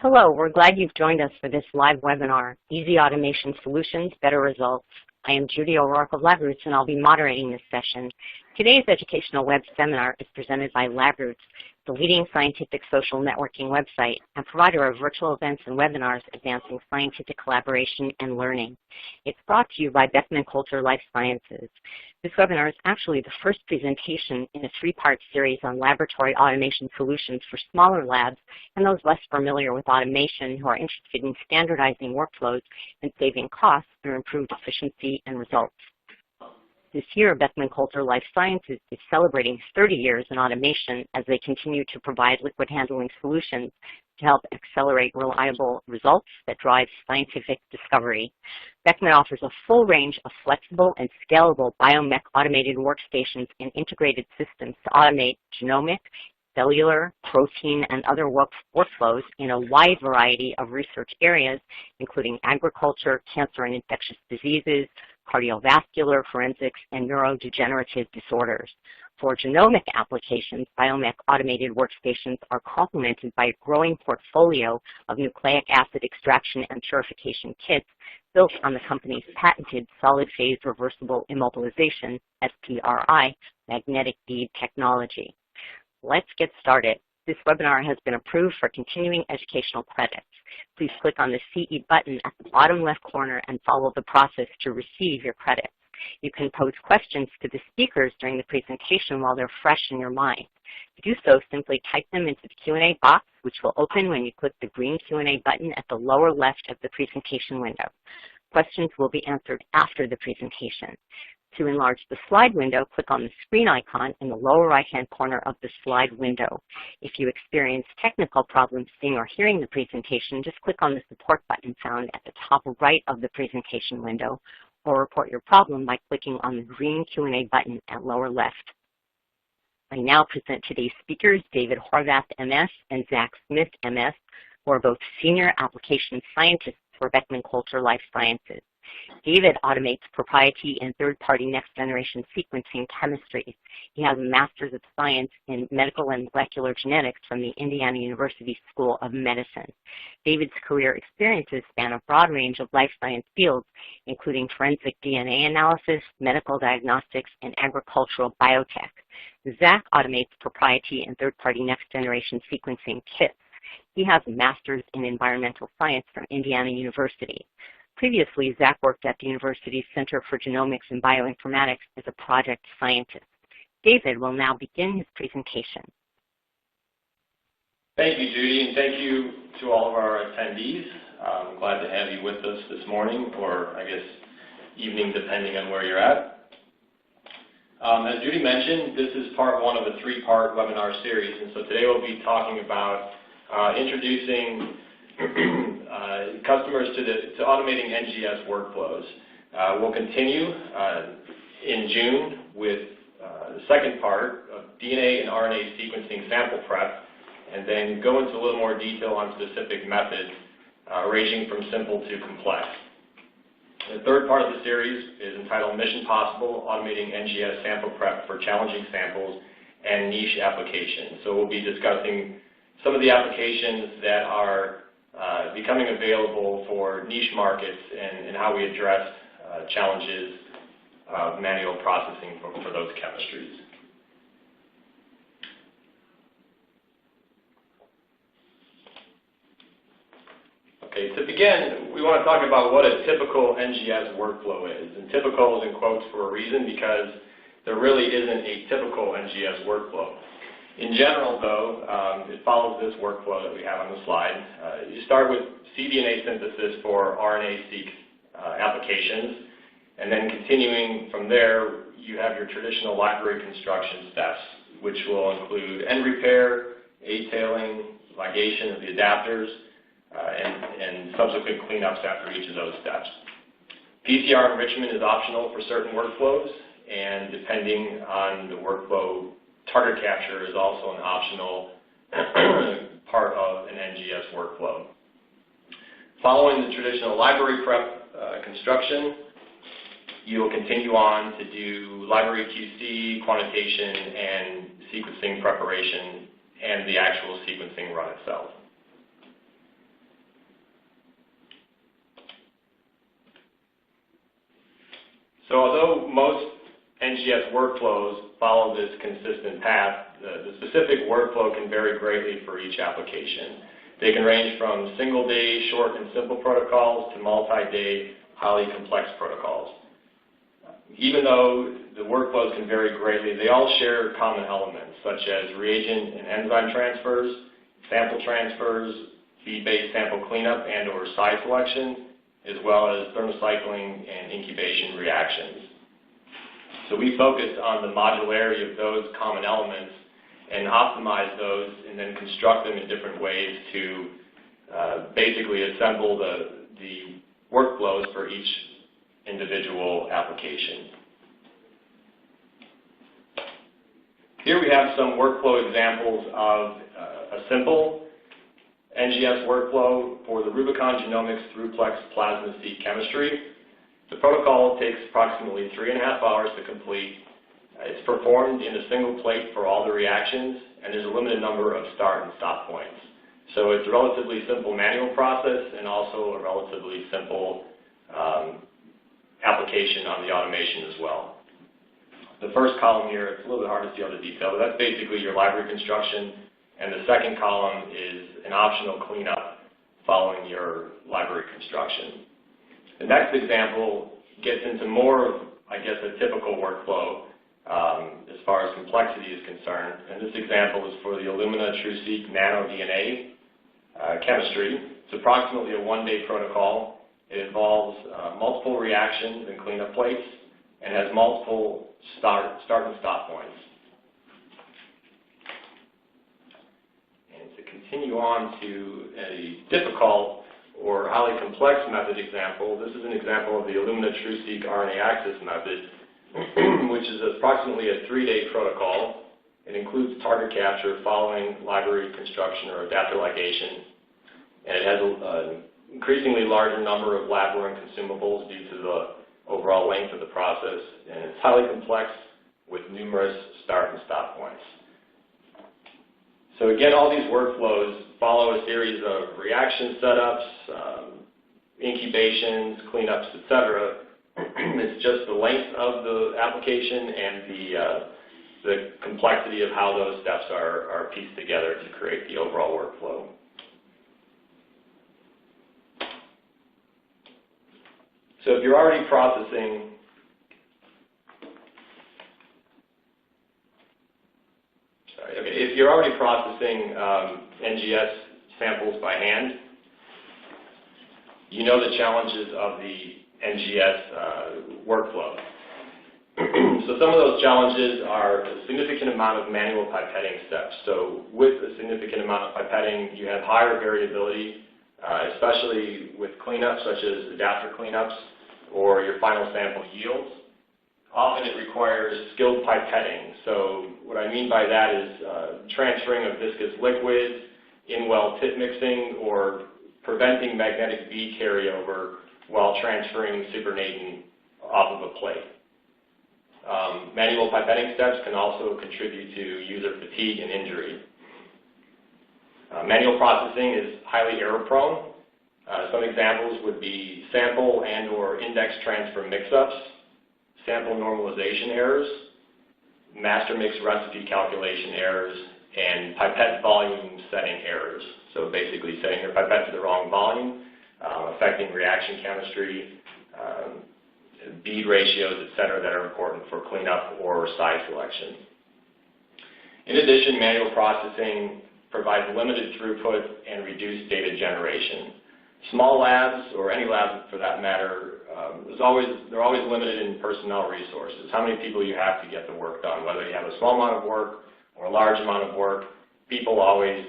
Hello, we're glad you've joined us for this live webinar, Easy Automation Solutions, Better Results. I am Judy O'Rourke of LabRoots, and I'll be moderating this session. Today's educational web seminar is presented by LabRoots, the leading scientific social networking website and provider of virtual events and webinars advancing scientific collaboration and learning. It's brought to you by Beckman Coulter Life Sciences. This webinar is actually the first presentation in a three-part series on laboratory automation solutions for smaller labs and those less familiar with automation who are interested in standardizing workflows and saving costs through improved efficiency and results. This year, Beckman Coulter Life Sciences is celebrating 30 years in automation as they continue to provide liquid handling solutions to help accelerate reliable results that drive scientific discovery. Beckman offers a full range of flexible and scalable Biomek automated workstations and integrated systems to automate genomic, cellular, protein, and other workflows in a wide variety of research areas, including agriculture, cancer and infectious diseases, cardiovascular, forensics, and neurodegenerative disorders. For genomic applications, Biomek automated workstations are complemented by a growing portfolio of nucleic acid extraction and purification kits built on the company's patented solid phase reversible immobilization, SPRI, magnetic bead technology. Let's get started. This webinar has been approved for continuing educational credits. Please click on the CE button at the bottom left corner and follow the process to receive your credits. You can pose questions to the speakers during the presentation while they're fresh in your mind. To do so, simply type them into the Q&A box, which will open when you click the green Q&A button at the lower left of the presentation window. Questions will be answered after the presentation. To enlarge the slide window, click on the screen icon in the lower right-hand corner of the slide window. If you experience technical problems seeing or hearing the presentation, just click on the support button found at the top right of the presentation window, or report your problem by clicking on the green Q&A button at lower left. I now present today's speakers, David Horvath, MS, and Zach Smith, MS, who are both senior application scientists for Beckman Coulter Life Sciences. David automates proprietary and third-party next-generation sequencing chemistry. He has a Master's of Science in Medical and Molecular Genetics from the Indiana University School of Medicine. David's career experiences span a broad range of life science fields, including forensic DNA analysis, medical diagnostics, and agricultural biotech. Zach automates proprietary and third-party next-generation sequencing kits. He has a Master's in Environmental Science from Indiana University. Previously, Zach worked at the university's Center for Genomics and Bioinformatics as a project scientist. David will now begin his presentation. Thank you, Judy, and thank you to all of our attendees. I'm glad to have you with us this morning, or I guess evening, depending on where you're at. As Judy mentioned, this is part one of a three-part webinar series, and so today we'll be talking about introducing customers to automating NGS workflows. We'll continue in June with the second part of DNA and RNA sequencing sample prep, and then go into a little more detail on specific methods ranging from simple to complex. The third part of the series is entitled Mission Possible, Automating NGS Sample Prep for Challenging Samples and Niche Applications. So we'll be discussing some of the applications that are becoming available for niche markets and how we address challenges of manual processing for those chemistries. Okay, to begin, we want to talk about what a typical NGS workflow is. And typical is in quotes for a reason, because there really isn't a typical NGS workflow. In general, though, it follows this workflow that we have on the slide. You start with cDNA synthesis for RNA-seq applications, and then continuing from there, you have your traditional library construction steps, which will include end repair, A-tailing, ligation of the adapters, and subsequent cleanups after each of those steps. PCR enrichment is optional for certain workflows, and depending on the workflow, target capture is also an optional part of an NGS workflow. Following the traditional library prep construction, you will continue on to do library QC, quantitation, and sequencing preparation, and the actual sequencing run itself. So although most NGS workflows follow this consistent path, the specific workflow can vary greatly for each application. They can range from single-day short and simple protocols to multi-day highly complex protocols. Even though the workflows can vary greatly, they all share common elements such as reagent and enzyme transfers, sample transfers, feed-based sample cleanup and or size selection, as well as thermocycling and incubation reactions. So we focus on the modularity of those common elements and optimize those and then construct them in different ways to basically assemble the workflows for each individual application. Here we have some workflow examples of a simple NGS workflow for the Rubicon Genomics Throughplex Plasma-seq chemistry. The protocol takes approximately 3.5 hours to complete. It's performed in a single plate for all the reactions, and there's a limited number of start and stop points. So it's a relatively simple manual process and also a relatively simple application on the automation as well. The first column here, it's a little bit hard to see all the detail, but that's basically your library construction, and the second column is an optional cleanup following your library construction. The next example gets into more of, I guess, a typical workflow as far as complexity is concerned, and this example is for the Illumina TrueSeq Nano DNA chemistry. It's approximately a one-day protocol. It involves multiple reactions and cleanup plates and has multiple start and stop points. And to continue on to a difficult or highly complex method example, this is an example of the Illumina TrueSeq RNA access method, which is approximately a 3-day protocol. It includes target capture following library construction or adapter ligation, and it has an increasingly larger number of Labware and consumables due to the overall length of the process, and it's highly complex with numerous start and stop points. So again, all these workflows follow a series of reaction setups, incubations, cleanups, etc. It's just the length of the application and the complexity of how those steps are pieced together to create the overall workflow. So if you're already processing if you're already processing NGS samples by hand, you know the challenges of the NGS workflow. So some of those challenges are a significant amount of manual pipetting steps. So with a significant amount of pipetting, you have higher variability, especially with cleanups such as adapter cleanups or your final sample yields. Often it requires skilled pipetting. So what I mean by that is transferring of viscous liquids, in-well tip mixing, or preventing magnetic bead carryover while transferring supernatant off of a plate. Manual pipetting steps can also contribute to user fatigue and injury. Manual processing is highly error-prone. Some examples would be sample and or index transfer mix-ups, sample normalization errors, master mix recipe calculation errors, and pipette volume setting errors. So basically setting your pipette to the wrong volume, affecting reaction chemistry, bead ratios, etc., that are important for cleanup or size selection. In addition, manual processing provides limited throughput and reduced data generation. Small labs, or any lab for that matter, they're always limited in personnel resources. How many people you have to get the work done, whether you have a small amount of work or a large amount of work, people always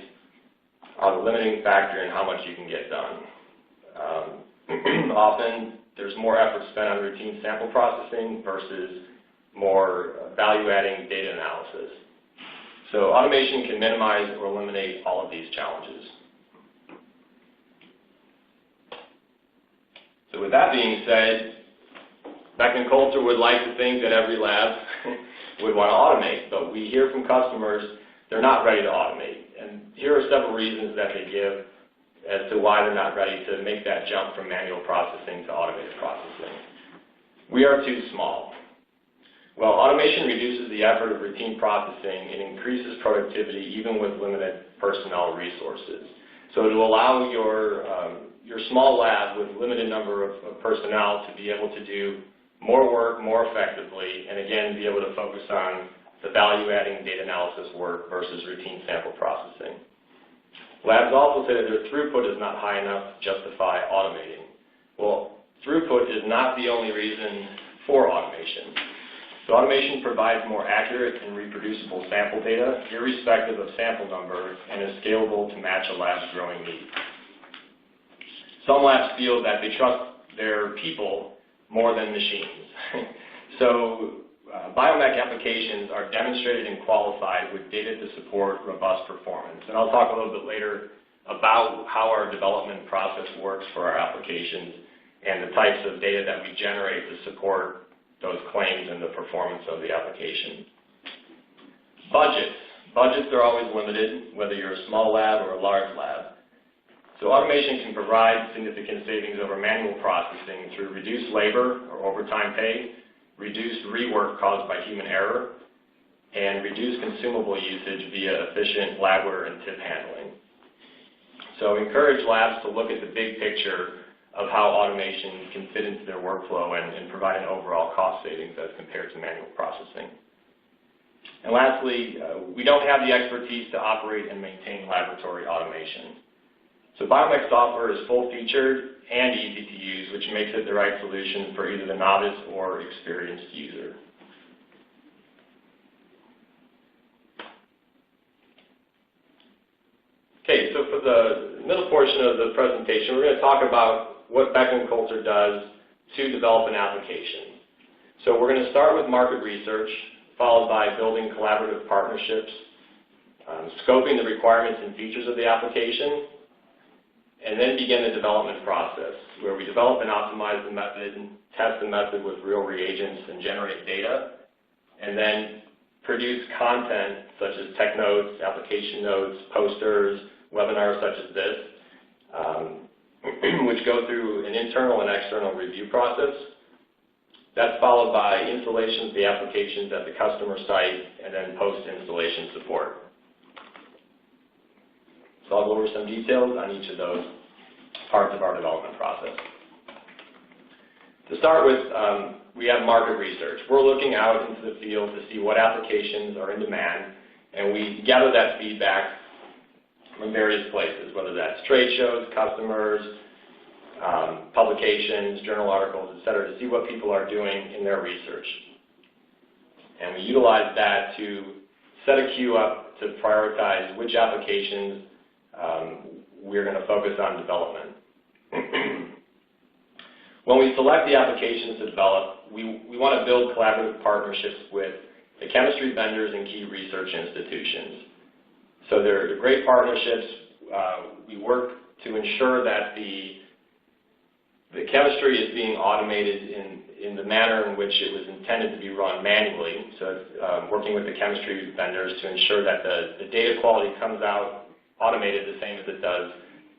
are the limiting factor in how much you can get done. Often, there's more effort spent on routine sample processing versus more value-adding data analysis. So automation can minimize or eliminate all of these challenges. So with that being said, Beckman Coulter would like to think that every lab would want to automate, but we hear from customers they're not ready to automate. And here are several reasons that they give as to why they're not ready to make that jump from manual processing to automated processing. We are too small. Well, automation reduces the effort of routine processing and increases productivity even with limited personnel resources. So to allow your small lab with a limited number of personnel to be able to do more work more effectively, and again, be able to focus on the value-adding data analysis work versus routine sample processing. Labs also say that their throughput is not high enough to justify automating. Well, throughput is not the only reason for automation. So automation provides more accurate and reproducible sample data, irrespective of sample number, and is scalable to match a lab's growing needs. Some labs feel that they trust their people more than machines. So Biomek applications are demonstrated and qualified with data to support robust performance. And I'll talk a little bit later about how our development process works for our applications and the types of data that we generate to support those claims and the performance of the application. Budgets are always limited, whether you're a small lab or a large lab. So automation can provide significant savings over manual processing through reduced labor or overtime pay, reduced rework caused by human error, and reduced consumable usage via efficient Labware and tip handling. So encourage labs to look at the big picture of how automation can fit into their workflow and provide an overall cost savings as compared to manual processing. And lastly, we don't have the expertise to operate and maintain laboratory automation. So Biomek software is full-featured and easy to use, which makes it the right solution for either the novice or experienced user. Okay, so for the middle portion of the presentation, we're going to talk about what Beckman Coulter does to develop an application. So we're going to start with market research, followed by building collaborative partnerships, scoping the requirements and features of the application, and then begin the development process, where we develop and optimize the method, test the method with real reagents, and generate data, and then produce content such as tech notes, application notes, posters, webinars such as this, which go through an internal and external review process. That's followed by installation of the applications at the customer site, and then post-installation support. So I'll go over some details on each of those parts of our development process. To start with, we have market research. We're looking out into the field to see what applications are in demand, and we gather that feedback from various places, whether that's trade shows, customers, publications, journal articles, et cetera, to see what people are doing in their research. And we utilize that to set a queue up to prioritize which applications we're going to focus on development. When we select the applications to develop, we want to build collaborative partnerships with the chemistry vendors and key research institutions. So they're great partnerships. We work to ensure that the chemistry is being automated in the manner in which it was intended to be run manually. So working with the chemistry vendors to ensure that the data quality comes out automated the same as it does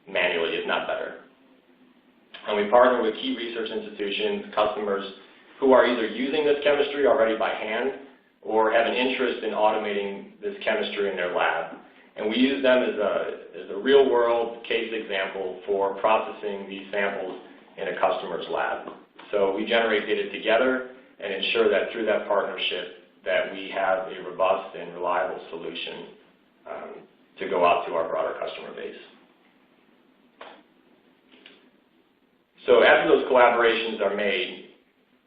manually, if not better. And we partner with key research institutions, customers who are either using this chemistry already by hand or have an interest in automating this chemistry in their lab. And we use them as a real-world case example for processing these samples in a customer's lab. So we generate data together and ensure that through that partnership that we have a robust and reliable solution to go out to our broader customer base. So after those collaborations are made,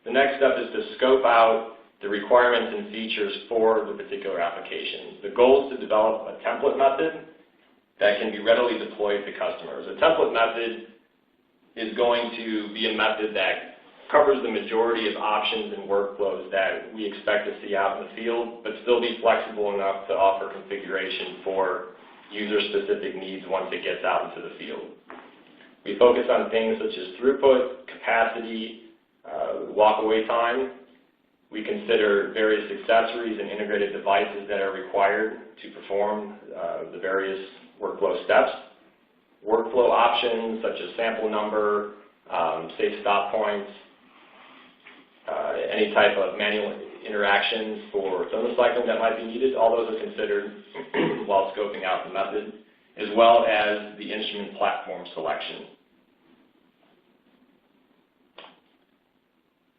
the next step is to scope out the requirements and features for the particular application. The goal is to develop a template method that can be readily deployed to customers. A template method is going to be a method that covers the majority of options and workflows that we expect to see out in the field, but still be flexible enough to offer configuration for user-specific needs once it gets out into the field. We focus on things such as throughput, capacity, walk-away time. We consider various accessories and integrated devices that are required to perform the various workflow steps. Workflow options such as sample number, safe stop points, any type of manual interactions for thermocycling that might be needed. All those are considered while scoping out the method, as well as the instrument platform selection.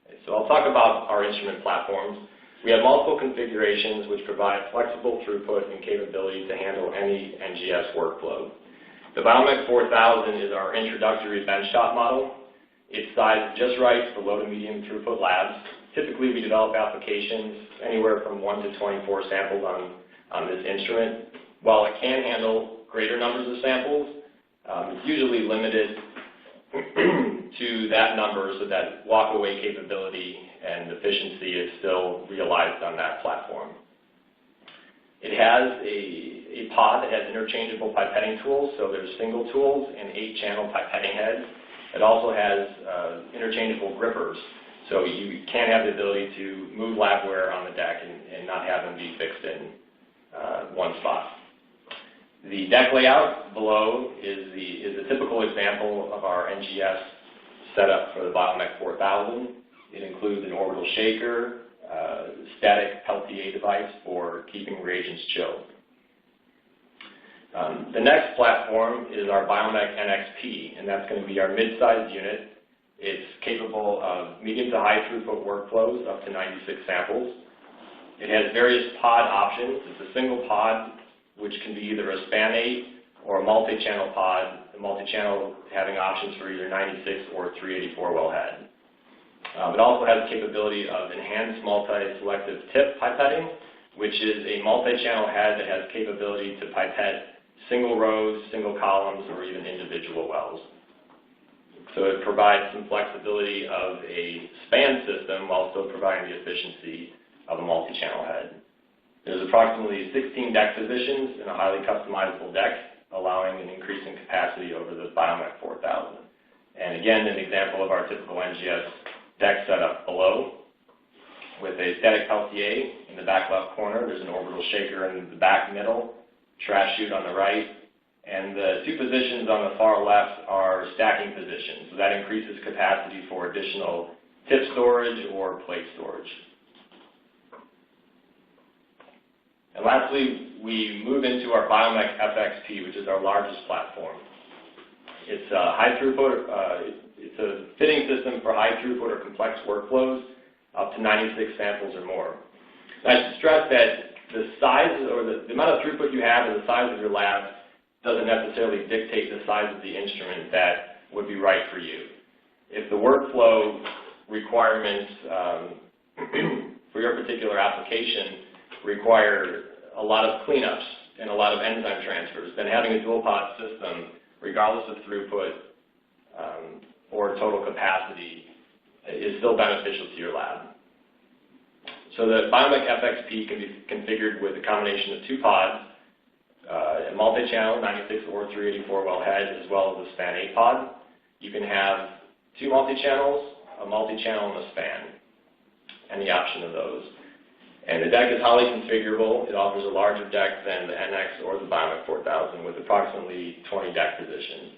Okay, so I'll talk about our instrument platforms. We have multiple configurations which provide flexible throughput and capability to handle any NGS workflow. The Biomek 4000 is our introductory benchtop model. It's sized just right for low to medium throughput labs. Typically, we develop applications anywhere from 1 to 24 samples on this instrument. While it can handle greater numbers of samples, it's usually limited to that number so that walk-away capability and efficiency is still realized on that platform. It has a pod that has interchangeable pipetting tools, so there's single tools and 8-channel pipetting heads. It also has interchangeable grippers, so you can have the ability to move labware on the deck and not have them be fixed in one spot. The deck layout below is a typical example of our NGS setup for the Biomek 4000. It includes an orbital shaker, static Peltier device for keeping reagents chilled. The next platform is our Biomek NXP, and that's going to be our mid-sized unit. It's capable of medium to high throughput workflows up to 96 samples. It has various pod options. It's a single pod, which can be either a span-8 or a multi-channel pod, the multi-channel having options for either 96 or 384 wellhead. It also has the capability of enhanced multi-selective tip pipetting, which is a multi-channel head that has capability to pipette single rows, single columns, or even individual wells. So it provides some flexibility of a span system while still providing the efficiency of a multi-channel head. There's approximately 16 deck positions in a highly customizable deck, allowing an increase in capacity over the Biomek 4000. And again, an example of our typical NGS deck setup below. With a static Peltier in the back left corner, there's an orbital shaker in the back middle, trash chute on the right, and the two positions on the far left are stacking positions. So that increases capacity for additional tip storage or plate storage. And lastly, we move into our Biomek FXP, which is our largest platform. It's a high throughput, it's a fitting system for high throughput or complex workflows up to 96 samples or more. And I should stress that the size or the amount of throughput you have and the size of your lab doesn't necessarily dictate the size of the instrument that would be right for you. If the workflow requirements for your particular application require a lot of cleanups and a lot of enzyme transfers, then having a dual pod system, regardless of throughput or total capacity, is still beneficial to your lab. So the Biomek FXP can be configured with a combination of two pods, a multi-channel 96 or 384 wellhead, as well as a span 8 pod. You can have two multi-channels, a multi-channel and a span, and the option of those. And the deck is highly configurable. It offers a larger deck than the NX or the Biomek 4000 with approximately 20 deck positions.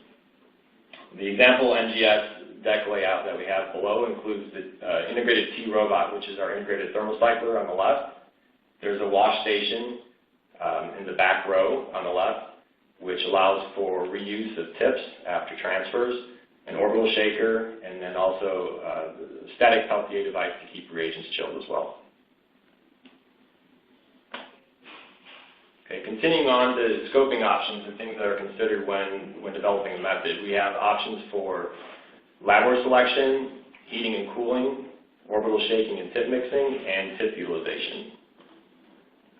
The example NGS deck layout that we have below includes the integrated T-robot, which is our integrated thermocycler on the left. There's a wash station in the back row on the left, which allows for reuse of tips after transfers, an orbital shaker, and then also a static Peltier device to keep reagents chilled as well. Okay, continuing on to scoping options and things that are considered when developing a method, we have options for Labware Selection, heating and cooling, orbital shaking and tip mixing, and tip utilization.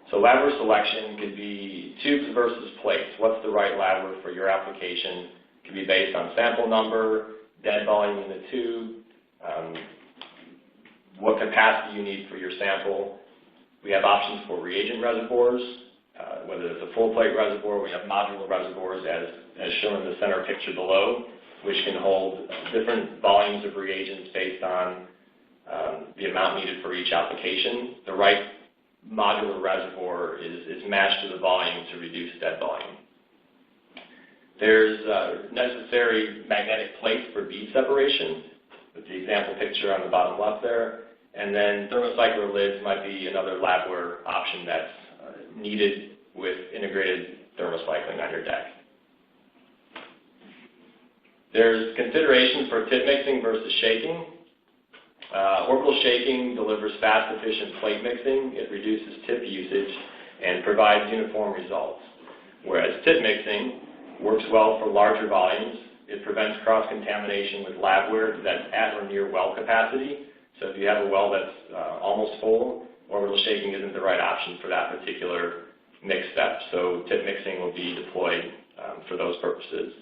So Labware Selection could be tubes versus plates. What's the right labware for your application? It can be based on sample number, dead volume in the tube, what capacity you need for your sample. We have options for reagent reservoirs. Whether it's a full plate reservoir, we have modular reservoirs as shown in the center picture below, which can hold different volumes of reagents based on the amount needed for each application. The right modular reservoir is matched to the volume to reduce dead volume. There's necessary magnetic plates for bead separation, with the example picture on the bottom left there. And then thermocycler lids might be another Labware option that's needed with integrated thermocycling on your deck. There's considerations for tip mixing versus shaking. Orbital shaking delivers fast, efficient plate mixing. It reduces tip usage and provides uniform results. Whereas tip mixing works well for larger volumes. It prevents cross-contamination with Labware that's at or near well capacity. So if you have a well that's almost full, orbital shaking isn't the right option for that particular mix step. So tip mixing will be deployed for those purposes.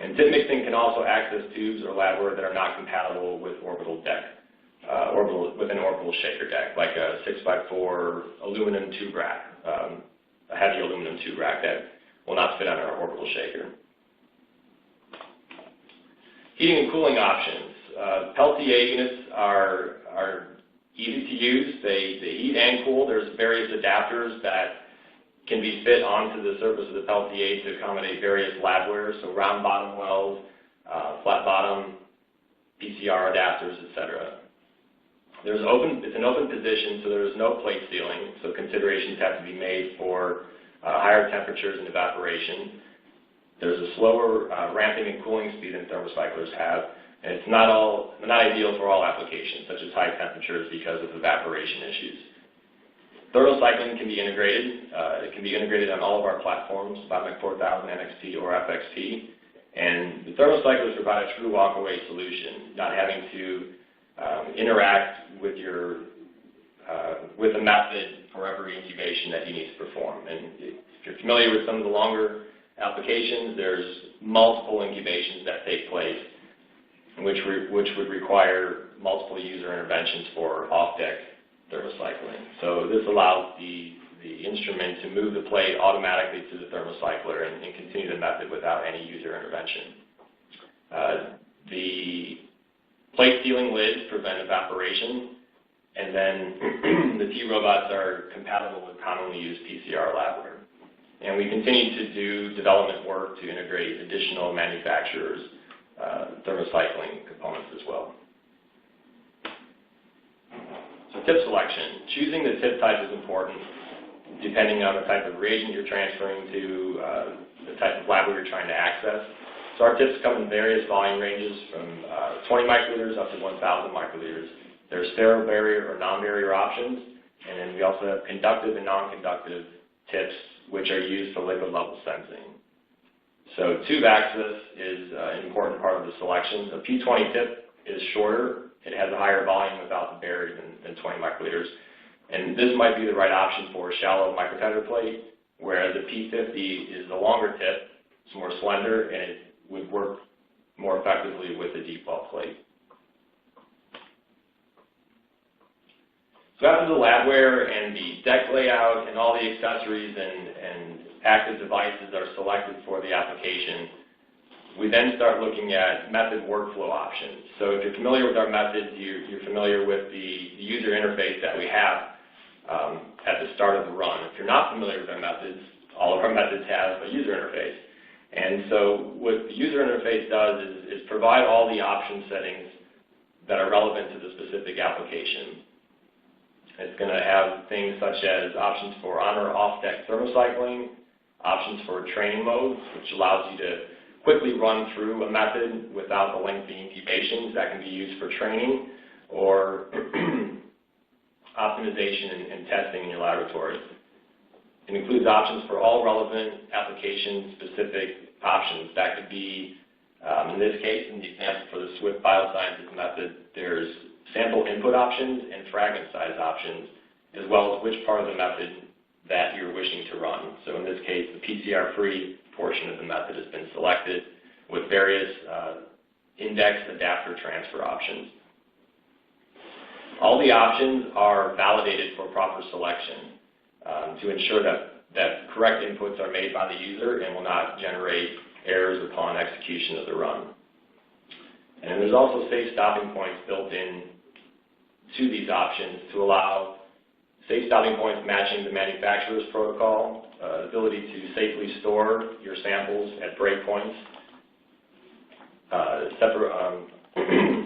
And tip mixing can also access tubes or Labware that are not compatible with orbital deck, with an orbital shaker deck, like a 6x4 aluminum tube rack, a heavy aluminum tube rack that will not fit on our orbital shaker. Heating and cooling options. Peltier units are easy to use. They heat and cool. There's various adapters that can be fit onto the surface of the Peltier to accommodate various Labware, so round bottom wells, flat bottom, PCR adapters, etc. It's an open position, so there is no plate sealing, so considerations have to be made for higher temperatures and evaporation. There's a slower ramping and cooling speed than thermocyclers have, and it's not ideal for all applications, such as high temperatures because of evaporation issues. Thermocycling can be integrated. It can be integrated on all of our platforms, Biomek 4000, NXP, or FXP. And the thermocyclers provide a true walkaway solution, not having to interact with a method for every incubation that you need to perform. And if you're familiar with some of the longer applications, there's multiple incubations that take place, which would require multiple user interventions for off-deck thermocycling. So this allows the instrument to move the plate automatically to the thermocycler and continue the method without any user intervention. The plate sealing lids prevent evaporation, and then the T-robots are compatible with commonly used PCR Labware. And we continue to do development work to integrate additional manufacturers' thermocycling components as well. So tip selection. Choosing the tip type is important depending on the type of reagent you're transferring to, the type of Labware you're trying to access. So our tips come in various volume ranges from 20 microliters up to 1,000 microliters. There's sterile barrier or non-barrier options, and then we also have conductive and non-conductive tips, which are used for liquid level sensing. So tube access is an important part of the selection. A P20 tip is shorter. It has a higher volume without the barrier than 20 microliters. And this might be the right option for a shallow microtiter plate, whereas a P50 is a longer tip, it's more slender, and it would work more effectively with a deep well plate. So after the Labware and the deck layout and all the accessories and active devices are selected for the application, we then start looking at method workflow options. So if you're familiar with our methods, you're familiar with the user interface that we have at the start of the run. If you're not familiar with our methods, all of our methods have a user interface. And so what the user interface does is provide all the option settings that are relevant to the specific application. It's going to have things such as options for on or off-deck thermocycling, options for training modes, which allows you to quickly run through a method without the lengthy incubations that can be used for training, or optimization and testing in your laboratory. It includes options for all relevant application-specific options. That could be, in this case, in the example for the Swift Biosciences method, there's sample input options and fragment size options, as well as which part of the method that you're wishing to run. So in this case, the PCR-free portion of the method has been selected with various index adapter transfer options. All the options are validated for proper selection to ensure that correct inputs are made by the user and will not generate errors upon execution of the run. And there's also safe stopping points built in to these options to allow safe stopping points matching the manufacturer's protocol, ability to safely store your samples at breakpoints, separate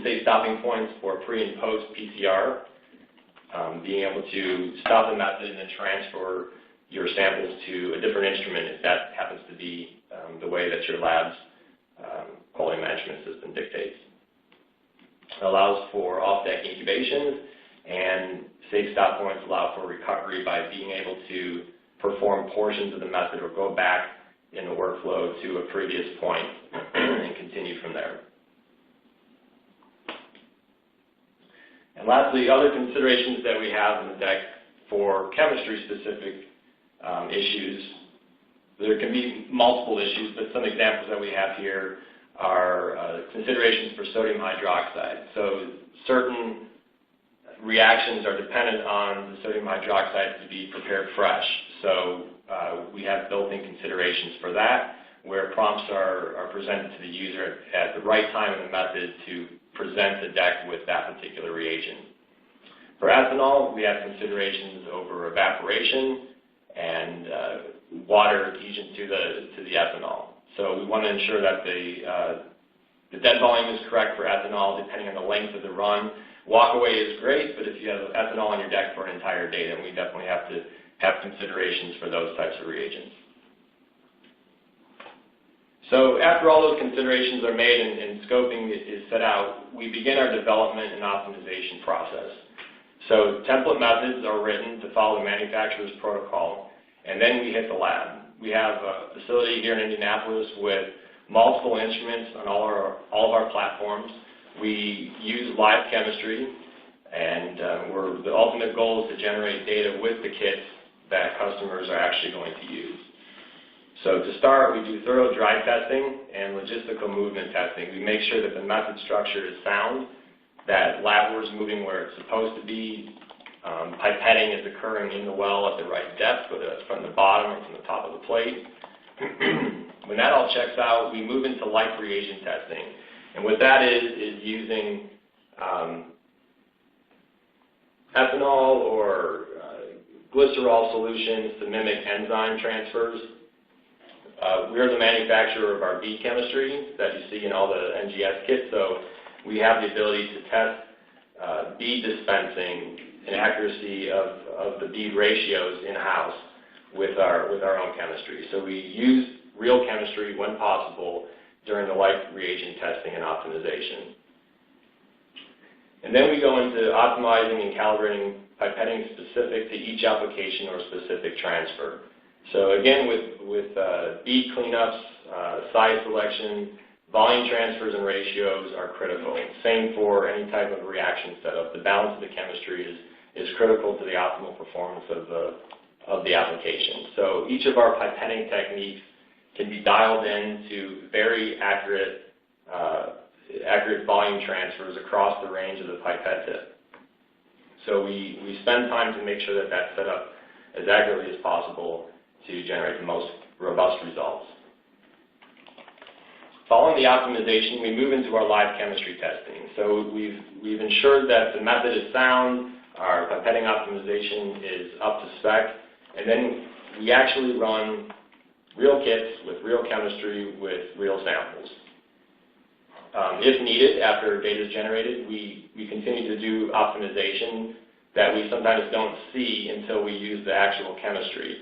safe stopping points for pre and post PCR being able to stop the method and then transfer your samples to a different instrument if that happens to be the way that your lab's quality management system dictates. It allows for off-deck incubation, and safe stop points allow for recovery by being able to perform portions of the method or go back in the workflow to a previous point and continue from there. And lastly, other considerations that we have in the deck for chemistry-specific issues. There can be multiple issues, but some examples that we have here are considerations for sodium hydroxide. So certain reactions are dependent on the sodium hydroxide to be prepared fresh. So we have built-in considerations for that, where prompts are presented to the user at the right time in the method to present the deck with that particular reagent. For ethanol, we have considerations over evaporation and water adhesion to the ethanol. So we want to ensure that the dead volume is correct for ethanol depending on the length of the run. Walkaway is great, but if you have ethanol on your deck for an entire day, then we definitely have to have considerations for those types of reagents. So after all those considerations are made and scoping is set out, we begin our development and optimization process. So template methods are written to follow the manufacturer's protocol, and then we hit the lab. We have a facility here in Indianapolis with multiple instruments on all of our platforms. We use live chemistry, and the ultimate goal is to generate data with the kits that customers are actually going to use. So to start, we do thorough dry testing and logistical movement testing. We make sure that the method structure is sound, that Labware is moving where it's supposed to be, pipetting is occurring in the well at the right depth, whether it's from the bottom or from the top of the plate. When that all checks out, we move into light reagent testing. And what that is using ethanol or glycerol solutions to mimic enzyme transfers. We're the manufacturer of our bead chemistry that you see in all the NGS kits, so we have the ability to test bead dispensing and accuracy of the bead ratios in-house with our own chemistry. So we use real chemistry when possible during the light reagent testing and optimization. And then we go into optimizing and calibrating pipetting specific to each application or specific transfer. So again, with bead cleanups, size selection, volume transfers and ratios are critical. Same for any type of reaction setup. The balance of the chemistry is critical to the optimal performance of the application. So each of our pipetting techniques can be dialed in to very accurate volume transfers across the range of the pipette tip. So we spend time to make sure that that's set up as accurately as possible to generate the most robust results. Following the optimization, we move into our live chemistry testing. So we've ensured that the method is sound, our pipetting optimization is up to spec, and then we actually run real kits with real chemistry with real samples. If needed, after data is generated, we continue to do optimization that we sometimes don't see until we use the actual chemistry.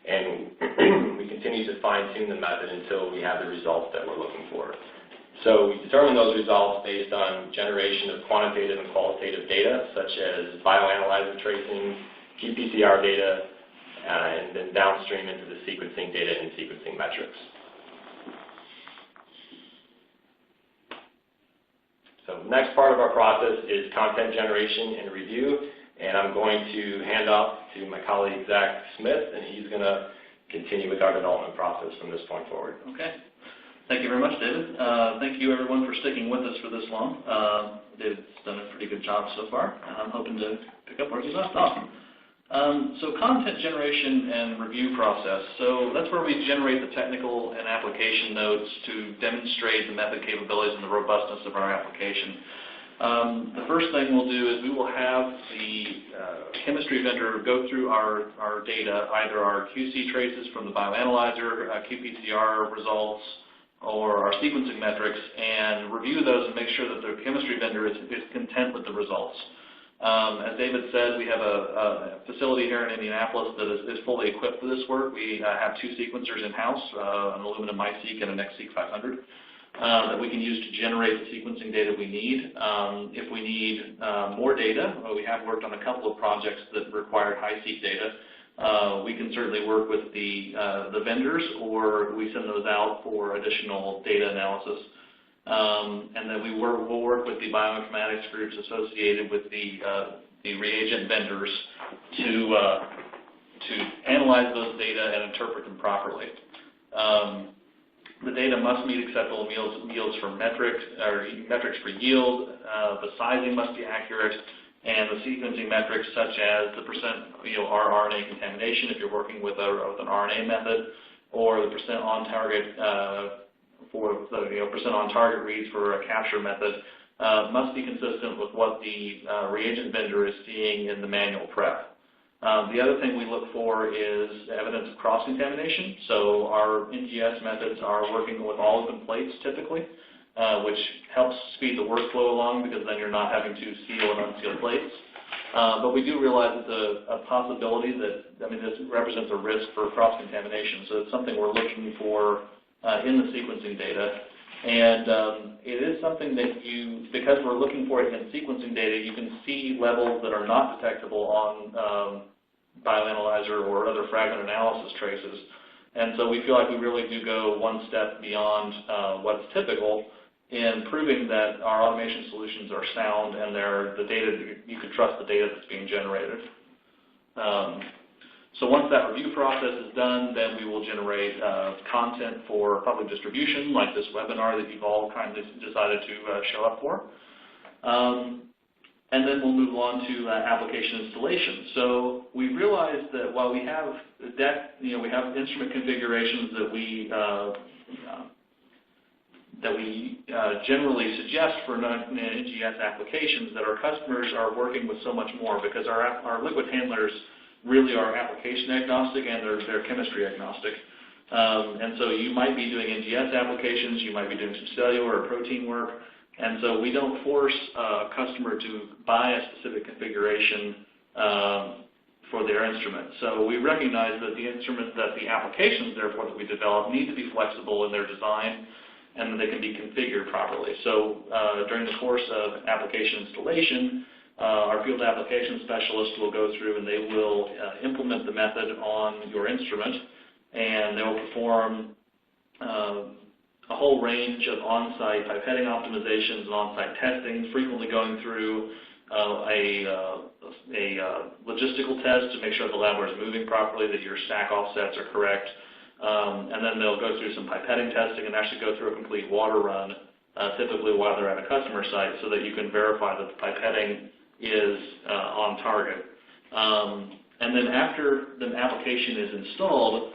And we continue to fine-tune the method until we have the results that we're looking for. So we determine those results based on generation of quantitative and qualitative data, such as bioanalyzer tracing, qPCR data, and then downstream into the sequencing data and sequencing metrics. So the next part of our process is content generation and review, and I'm going to hand off to my colleague Zach Smith, and he's going to continue with our development process from this point forward. Okay. Thank you very much, David. Thank you, everyone, for sticking with us for this long. David's done a pretty good job so far, and I'm hoping to pick up where he left off. So content generation and review process. So that's where we generate the technical and application notes to demonstrate the method capabilities and the robustness of our application. The first thing we'll do is we will have the chemistry vendor go through our data, either our QC traces from the bioanalyzer, qPCR results, or our sequencing metrics, and review those and make sure that the chemistry vendor is content with the results. As David said, we have a facility here in Indianapolis that is fully equipped for this work. We have 2 sequencers in-house, an aluminum MySeq and an XSeq 500, that we can use to generate the sequencing data we need. If we need more data, we have worked on a couple of projects that required high-seq data. We can certainly work with the vendors, or we send those out for additional data analysis. And then we'll work with the bioinformatics groups associated with the reagent vendors to analyze those data and interpret them properly. The data must meet acceptable yields for metrics for yield. The sizing must be accurate, and the sequencing metrics such as the percent rRNA contamination if you're working with an RNA method, or the percent on target for the percent on target reads for a capture method must be consistent with what the reagent vendor is seeing in the manual prep. The other thing we look for is evidence of cross-contamination. So our NGS methods are working with all open plates typically, which helps speed the workflow along because then you're not having to seal and unseal plates. But we do realize it's a possibility that, this represents a risk for cross-contamination. So it's something we're looking for in the sequencing data. And it is something that because we're looking for it in sequencing data, you can see levels that are not detectable on bioanalyzer or other fragment analysis traces. And so we feel like we really do go one step beyond what's typical in proving that our automation solutions are sound and the data, you can trust the data that's being generated. So once that review process is done, then we will generate content for public distribution, like this webinar that you've all kindly decided to show up for. And then we'll move on to application installation. So we realized that while we have we have instrument configurations that we generally suggest for NGS applications, that our customers are working with so much more because our liquid handlers really are application agnostic and they're chemistry agnostic. And so you might be doing NGS applications, you might be doing some cellular or protein work, and so we don't force a customer to buy a specific configuration for their instrument. So we recognize that the applications, therefore, that we develop need to be flexible in their design and that they can be configured properly. So during the course of application installation, our field application specialist will go through and they will implement the method on your instrument, and they will perform a whole range of on-site pipetting optimizations and on-site testing, frequently going through a logistical test to make sure the Labware is moving properly, that your stack offsets are correct, and then they'll go through some pipetting testing and actually go through a complete water run, typically while they're at a customer site, so that you can verify that the pipetting is on target. And then after the application is installed,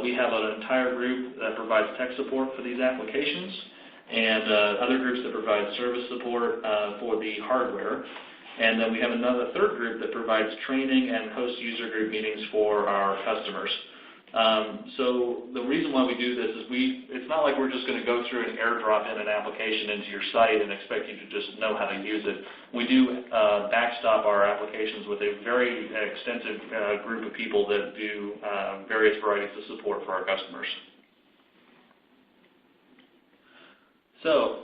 we have an entire group that provides tech support for these applications and other groups that provide service support for the hardware. And then we have another third group that provides training and host user group meetings for our customers. So the reason why we do this is it's not like we're just going to go through and airdrop in an application into your site and expect you to just know how to use it. We do backstop our applications with a very extensive group of people that do various varieties of support for our customers. So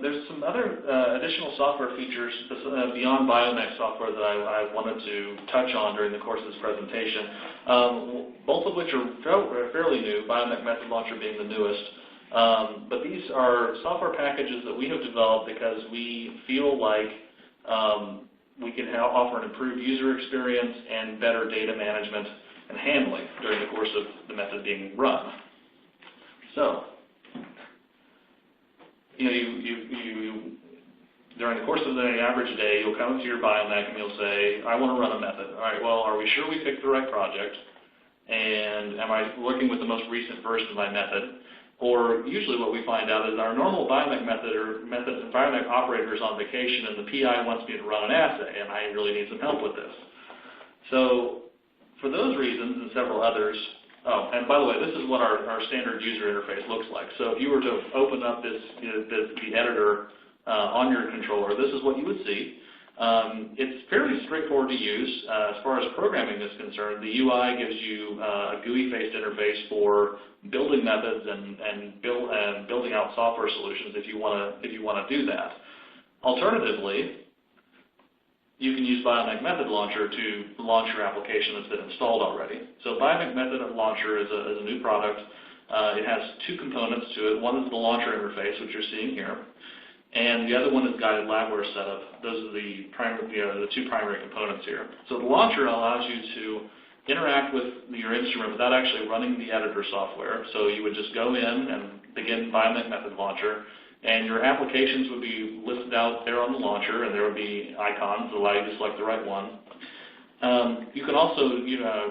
there's some other additional software features beyond Biomek software that I wanted to touch on during the course of this presentation, both of which are fairly new, Biomek Method Launcher being the newest. But these are software packages that we have developed because we feel like we can offer an improved user experience and better data management and handling during the course of the method being run. So, during the course of the average day, you'll come to your Biomek and you'll say, I want to run a method. All right, well, are we sure we picked the right project? And am I working with the most recent version of my method? Or usually what we find out is our normal Biomek method or Biomek operator is on vacation and the PI wants me to run an assay and I really need some help with this. So for those reasons and several others, oh, and by the way, this is what our standard user interface looks like. So if you were to open up the editor on your controller, this is what you would see. It's fairly straightforward to use. As far as programming is concerned, the UI gives you a GUI-based interface for building methods and building out software solutions if you want to do that. Alternatively, you can use Biomek Method Launcher to launch your application that's been installed already. So Biomek Method Launcher is a new product. It has two components to it. One is the launcher interface, which you're seeing here, and the other one is guided Labware setup. Those are the two primary components here. So the launcher allows you to interact with your instrument without actually running the editor software. So you would just go in and begin Biomek Method Launcher, and your applications would be listed out there on the launcher, and there would be icons that allow you to select the right one. You can also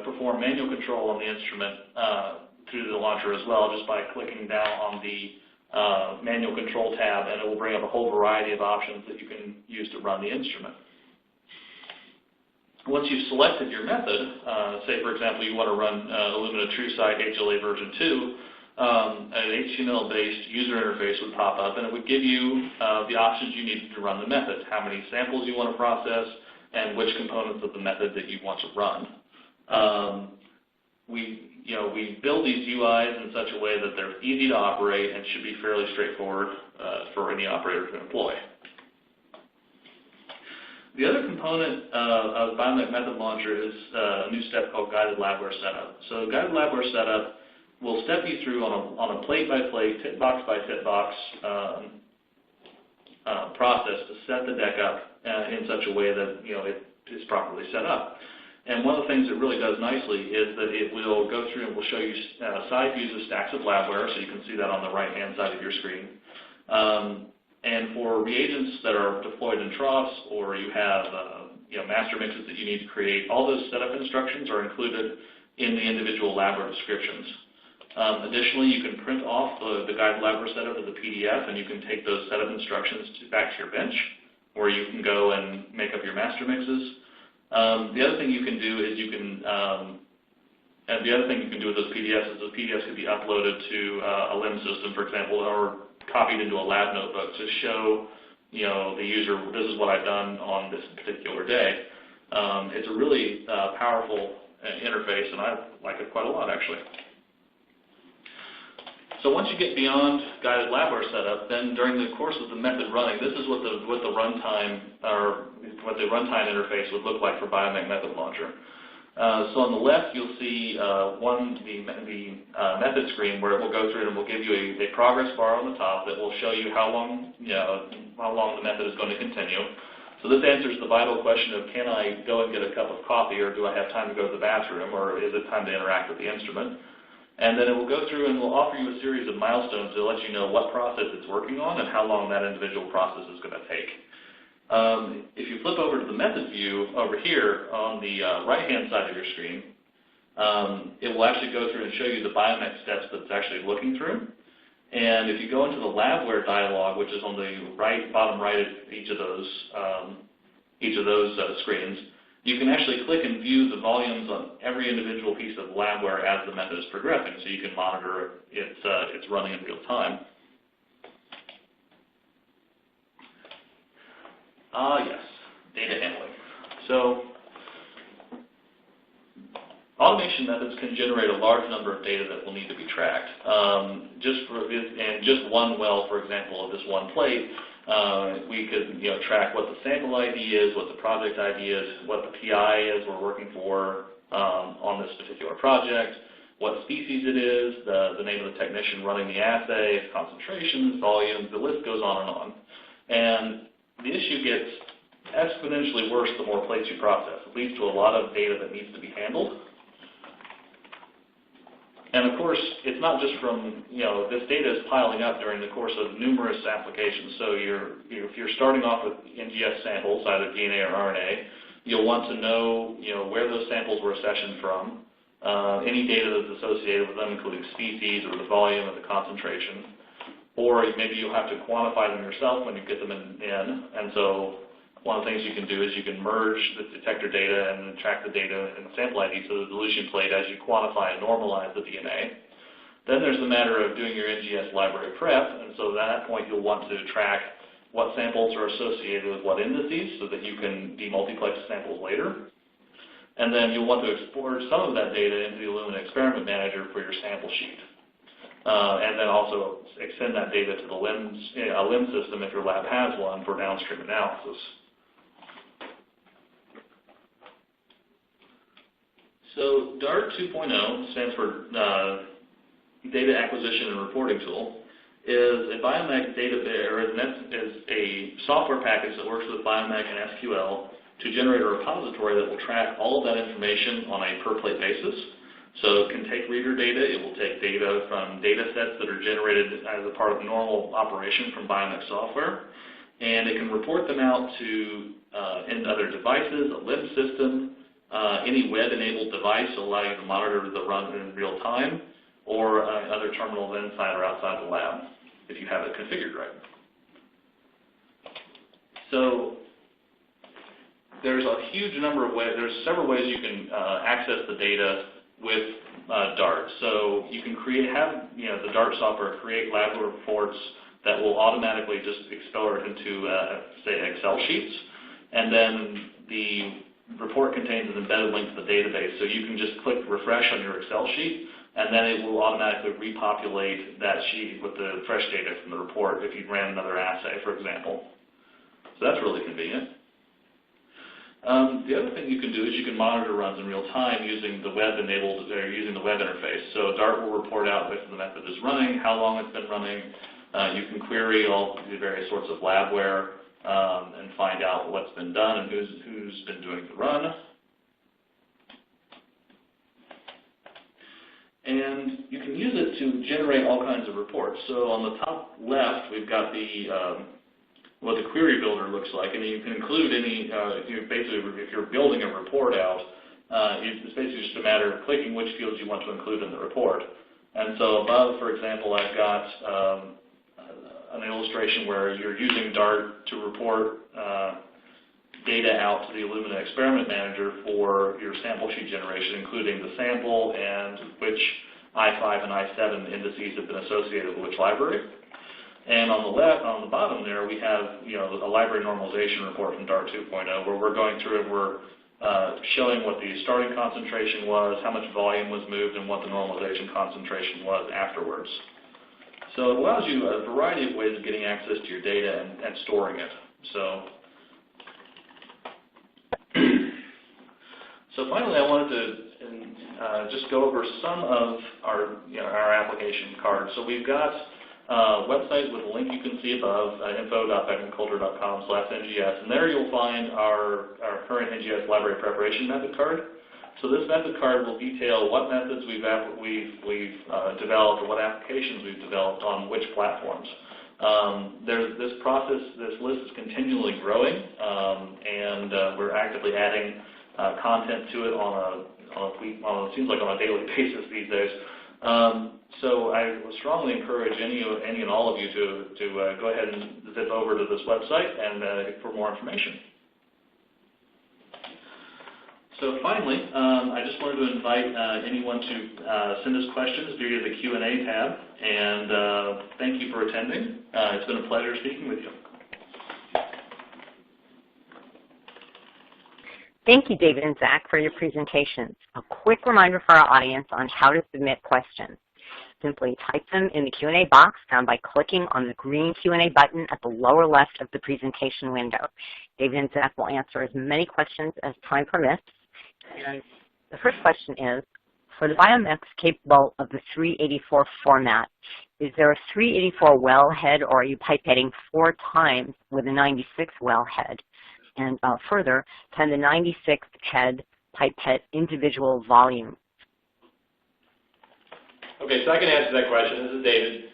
perform manual control on the instrument through the launcher as well, just by clicking down on the manual control tab, and it will bring up a whole variety of options that you can use to run the instrument. Once you've selected your method, say for example you want to run Illumina TrueSight HLA version 2, an HTML-based user interface would pop up, and it would give you the options you need to run the method, how many samples you want to process, and which components of the method that you want to run. We build these UIs in such a way that they're easy to operate and should be fairly straightforward for any operator to employ. The other component of Biomek Method Launcher is a new step called Guided Labware Setup. So Guided Labware Setup will step you through on a plate-by-plate, tip-box-by-tip-box process to set the deck up in such a way that it is properly set up. And one of the things it really does nicely is that it will go through and will show you side views of stacks of Labware, so you can see that on the right-hand side of your screen. And for reagents that are deployed in troughs, or you have master mixes that you need to create, all those setup instructions are included in the individual Labware descriptions. Additionally, you can print off the guided Labware setup as a PDF, and you can take those setup instructions back to your bench, where you can go and make up your master mixes. The other thing you can do is with those PDFs is those PDFs could be uploaded to a LIMS system, for example, or copied into a lab notebook to show the user, this is what I've done on this particular day. It's a really powerful interface, and I like it quite a lot, actually. So once you get beyond guided Labware setup, then during the course of the method running, this is what the runtime interface would look like for Biomek Method Launcher. So on the left, you'll see the method screen where it will go through and it will give you a progress bar on the top that will show you how long the method is going to continue. So this answers the vital question of, can I go and get a cup of coffee, or do I have time to go to the bathroom, or is it time to interact with the instrument? And then it will go through and will offer you a series of milestones to let you know what process it's working on and how long that individual process is going to take. If you flip over to the method view over here on the right-hand side of your screen, it will actually go through and show you the Biomek steps that it's actually looking through. And if you go into the Labware dialog, which is on the bottom right of each of those screens, you can actually click and view the volumes on every individual piece of Labware as the method is progressing, so you can monitor it's running in real time. Yes, data handling. So automation methods can generate a large number of data that will need to be tracked. Just one well, for example, of this one plate, we could track what the sample ID is, what the project ID is, what the PI is we're working for on this particular project, what species it is, the name of the technician running the assay, concentrations, volumes, the list goes on and on. And the issue gets exponentially worse the more plates you process. It leads to a lot of data that needs to be handled. And of course, it's not just from, this data is piling up during the course of numerous applications. So if you're starting off with NGS samples, either DNA or RNA, you'll want to know, where those samples were accessioned from, any data that's associated with them, including species or the volume or the concentration. Or maybe you'll have to quantify them yourself when you get them in. And so one of the things you can do is you can merge the detector data and track the data and the sample ID to the dilution plate as you quantify and normalize the DNA. Then there's the matter of doing your NGS library prep, and so at that point you'll want to track what samples are associated with what indices so that you can demultiplex samples later. And then you'll want to export some of that data into the Illumina Experiment Manager for your sample sheet. And then also extend that data to the LIMS system if your lab has one for downstream analysis. So DART 2.0 stands for Data Acquisition and Reporting Tool. Is a Biomek database, or is a software package that works with Biomek and SQL to generate a repository that will track all of that information on a per-plate basis. So it can take reader data, it will take data from data sets that are generated as a part of normal operation from Biomek software, and it can report them out to other devices, a LIMS system, any web-enabled device will allow you to monitor the run in real time, or other terminals inside or outside the lab, if you have it configured right. So there's a huge number of ways, there's several ways you can access the data with DART. So you can have the DART software create Labware reports that will automatically just expel it into, say, Excel sheets, and then the report contains an embedded link to the database. So you can just click refresh on your Excel sheet, and then it will automatically repopulate that sheet with the fresh data from the report if you ran another assay, for example. So that's really convenient. The other thing you can do is you can monitor runs in real time using the web-enabled, or using the web interface. So DART will report out if the method is running, how long it's been running. You can query all the various sorts of labware and find out what's been done and who's been doing the run. And you can use it to generate all kinds of reports. So on the top left, we've got what the query builder looks like, and you can include any, if you're building a report out, it's basically just a matter of clicking which fields you want to include in the report. And so above, for example, I've got an illustration where you're using DART to report data out to the Illumina Experiment Manager for your sample sheet generation, including the sample and which I5 and I7 indices have been associated with which library. And on the bottom there, we have a library normalization report from DART 2.0, where we're going through and we're showing what the starting concentration was, how much volume was moved, and what the normalization concentration was afterwards. So it allows you a variety of ways of getting access to your data and storing it. So finally, I wanted to just go over some of our application cards. So we've got a website with a link you can see above, info.beckmancoulter.com/NGS, and there you'll find our current NGS library preparation method card. So this method card will detail what methods we've developed or what applications we've developed on which platforms. This list is continually growing, and we're actively adding content to it it seems like on a daily basis these days. So I would strongly encourage any and all of you to go ahead and zip over to this website and for more information. So finally, I just wanted to invite anyone to send us questions via the Q&A tab, and thank you for attending. It's been a pleasure speaking with you. Thank you, David and Zach, for your presentations. A quick reminder for our audience on how to submit questions. Simply type them in the Q&A box found by clicking on the green Q&A button at the lower left of the presentation window. David and Zach will answer as many questions as time permits. And the first question is, for the Biomek capable of the 384 format, is there a 384 wellhead, or are you pipetting 4 times with a 96 wellhead? And further, can the 96 head pipette individual volumes? Okay, so I can answer that question. This is David.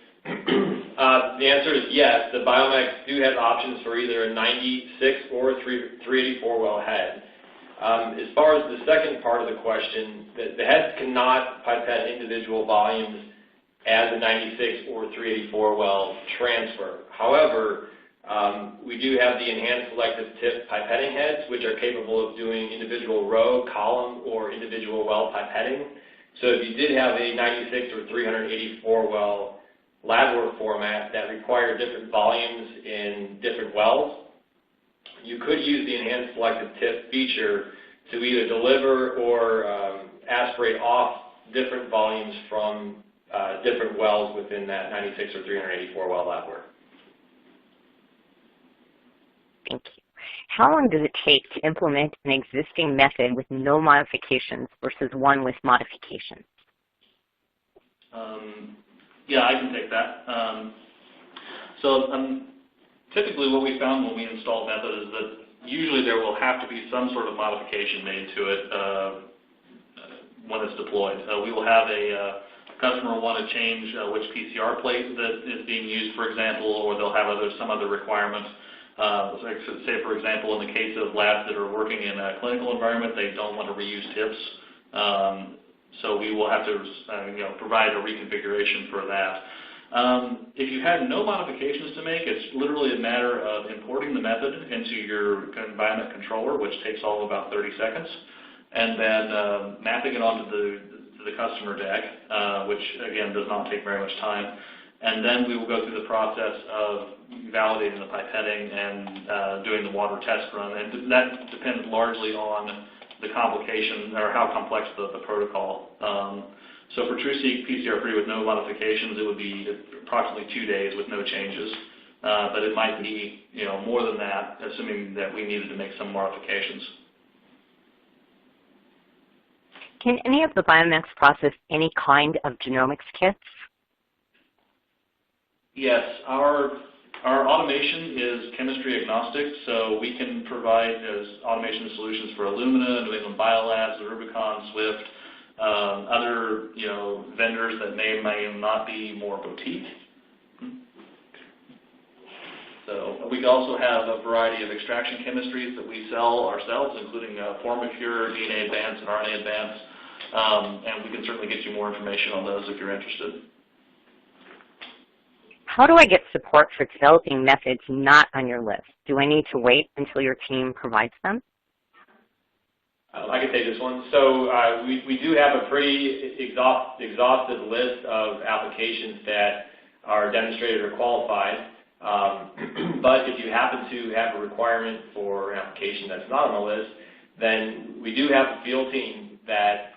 The answer is yes. The Biomek do have options for either a 96 or 384 wellhead. As far as the second part of the question, the heads cannot pipette individual volumes as a 96 or 384 well transfer. However, we do have the enhanced selective tip pipetting heads, which are capable of doing individual row, column, or individual well pipetting. So if you did have a 96 or 384 well Labware format that require different volumes in different wells, you could use the enhanced selective tip feature to either deliver or aspirate off different volumes from different wells within that 96 or 384 well Labware. Thank you. How long does it take to implement an existing method with no modifications versus one with modifications? Yeah, I can take that. Typically what we found when we installed method is that usually there will have to be some sort of modification made to it when it's deployed. We will have a customer want to change which PCR plate that is being used, for example, or they'll have some other requirement. Say, for example, in the case of labs that are working in a clinical environment, they don't want to reuse tips. So we will have to provide a reconfiguration for that. If you had no modifications to make, it's literally a matter of importing the method into your Biomek controller, which takes all about 30 seconds, and then mapping it onto the customer deck, which again does not take very much time. And then we will go through the process of validating the pipetting and doing the water test run. And that depends largely on the complication or how complex the protocol. So for TruSeq PCR-free with no modifications, it would be approximately 2 days with no changes. But it might be more than that, assuming that we needed to make some modifications. Can any of the Biomecs process any kind of genomics kits? Yes, our automation is chemistry agnostic, so we can provide automation solutions for Illumina, New England Biolabs, Rubicon, Swift, other vendors that may not be more boutique. So we also have a variety of extraction chemistries that we sell ourselves, including Formacure, DNA Advance, and RNA Advance, and we can certainly get you more information on those if you're interested. How do I get support for developing methods not on your list? Do I need to wait until your team provides them? I can take this one. So we do have a pretty exhaustive list of applications that are demonstrated or qualified. But if you happen to have a requirement for an application that's not on the list, then we do have a field team that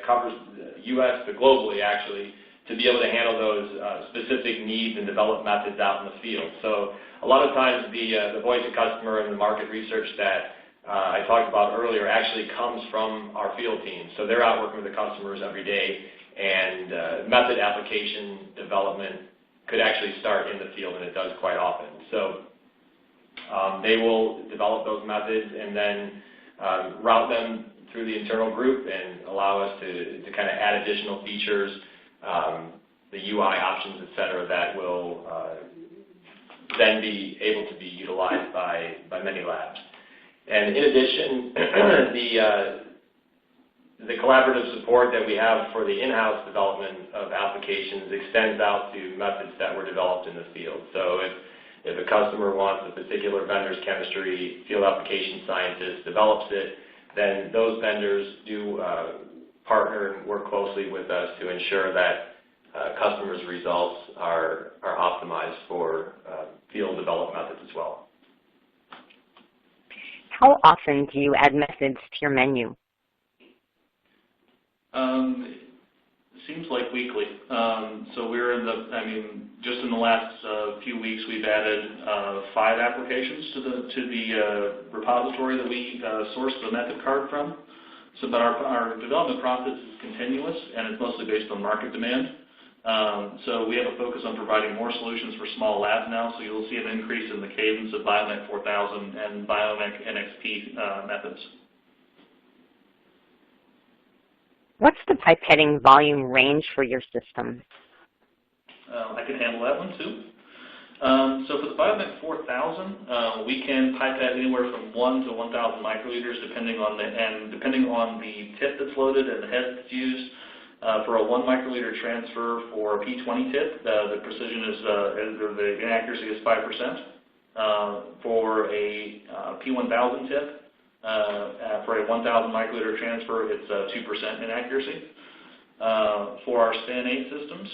covers the U.S. but globally, actually, to be able to handle those specific needs and develop methods out in the field. So a lot of times the voice of customer and the market research that I talked about earlier actually comes from our field team. So they're out working with the customers every day, and method application development could actually start in the field, and it does quite often. So they will develop those methods and then route them through the internal group and allow us to kind of add additional features, the UI options, et cetera, that will then be able to be utilized by many labs. And in addition, the collaborative support that we have for the in-house development of applications extends out to methods that were developed in the field. So if a customer wants a particular vendor's chemistry, field application scientist develops it, then those vendors do partner and work closely with us to ensure that customers' results are optimized for field developed methods as well. How often do you add methods to your menu? It seems like weekly. So we're just in the last few weeks, we've added 5 applications to the repository that we source the method card from. So, but our development process is continuous, and it's mostly based on market demand. So we have a focus on providing more solutions for small labs now, so you'll see an increase in the cadence of Biomek 4000 and Biomek NXP methods. What's the pipetting volume range for your system? I can handle that one too. So for the Biomek 4000, we can pipette anywhere from 1 to 1,000 microliters, depending on the tip that's loaded and the head that's used. For a 1 microliter transfer for a P20 tip, the precision is, the inaccuracy is 5%. For a P1000 tip, for a 1,000 microliter transfer, it's 2% inaccuracy. For our SPAN8 systems,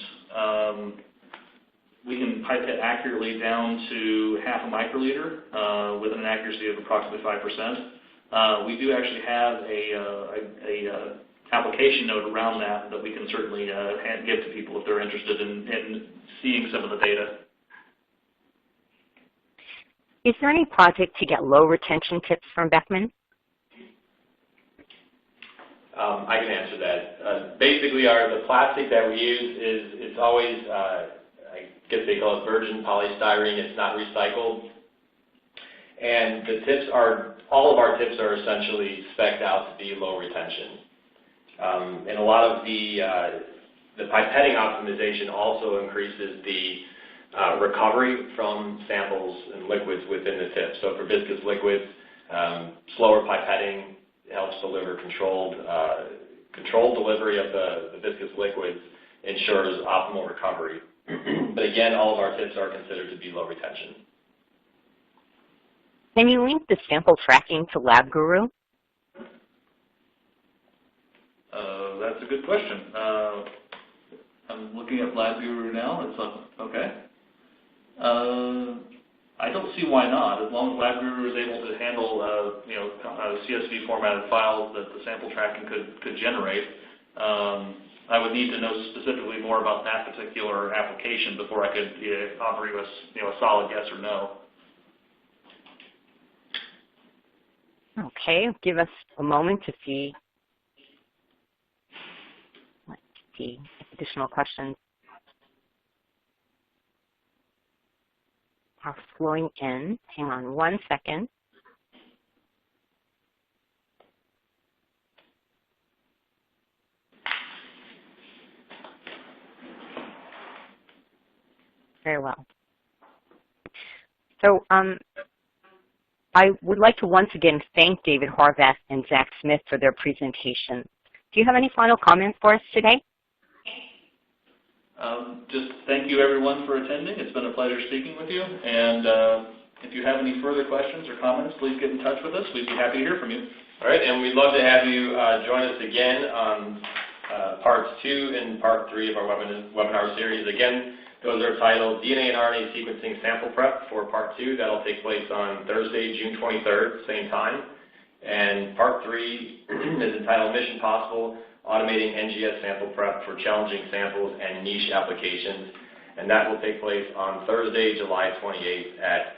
we can pipette accurately down to half a microliter with an accuracy of approximately 5%. We do actually have a application note around that we can certainly give to people if they're interested in seeing some of the data. Is there any project to get low retention tips from Beckman? I can answer that. Basically, the plastic that we use it's always, I guess they call it virgin polystyrene. It's not recycled. And the tips all of our tips are essentially spec'd out to be low retention. And a lot of the pipetting optimization also increases the recovery from samples and liquids within the tip. So for viscous liquids, slower pipetting helps deliver controlled delivery of the viscous liquids, ensures optimal recovery. But again, all of our tips are considered to be low retention. Can you link the sample tracking to LabGuru? That's a good question. I'm looking at LabGuru now. Okay. I don't see why not. As long as LabGuru is able to handle, CSV formatted files that the sample tracking could generate, I would need to know specifically more about that particular application before I could offer you a solid yes or no. Okay, give us a moment to see. Let's see additional questions are flowing in. Hang on 1 second. Very well. So I would like to once again thank David Horvath and Zach Smith for their presentation. Do you have any final comments for us today? Just thank you everyone for attending. It's been a pleasure speaking with you. And if you have any further questions or comments, please get in touch with us. We'd be happy to hear from you. All right, and we'd love to have you join us again on parts 2 and part 3 of our webinar series. Again, those are titled DNA and RNA Sequencing Sample Prep for Part 2. That'll take place on Thursday, June 23rd, same time. And Part 3 is entitled Mission Possible, Automating NGS Sample Prep for Challenging Samples and Niche Applications. And that will take place on Thursday, July 28th at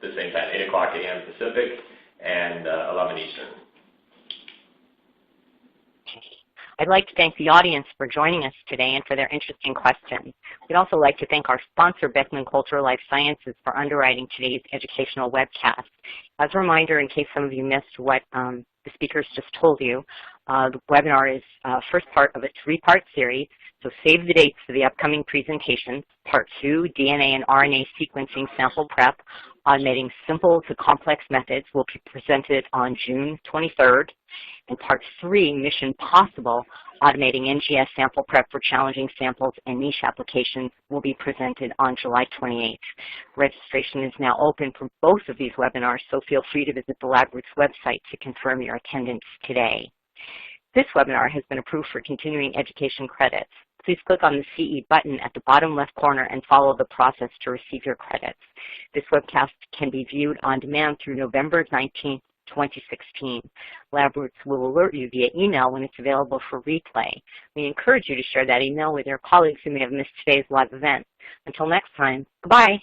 the same time, 8 o'clock a.m. Pacific and 11 Eastern. I'd like to thank the audience for joining us today and for their interesting questions. We'd also like to thank our sponsor, Beckman Coulter Life Sciences, for underwriting today's educational webcast. As a reminder, in case some of you missed what the speakers just told you, the webinar is first part of a 3-part series, so save the dates for the upcoming presentations. Part 2, DNA and RNA sequencing sample prep, automating simple to complex methods, will be presented on June 23rd. And Part 3, Mission Possible, automating NGS sample prep for challenging samples and niche applications, will be presented on July 28th. Registration is now open for both of these webinars, so feel free to visit the LabRoots website to confirm your attendance today. This webinar has been approved for continuing education credits. Please click on the CE button at the bottom left corner and follow the process to receive your credits. This webcast can be viewed on demand through November 19th, 2016. LabRoots will alert you via email when it's available for replay. We encourage you to share that email with your colleagues who may have missed today's live event. Until next time, goodbye.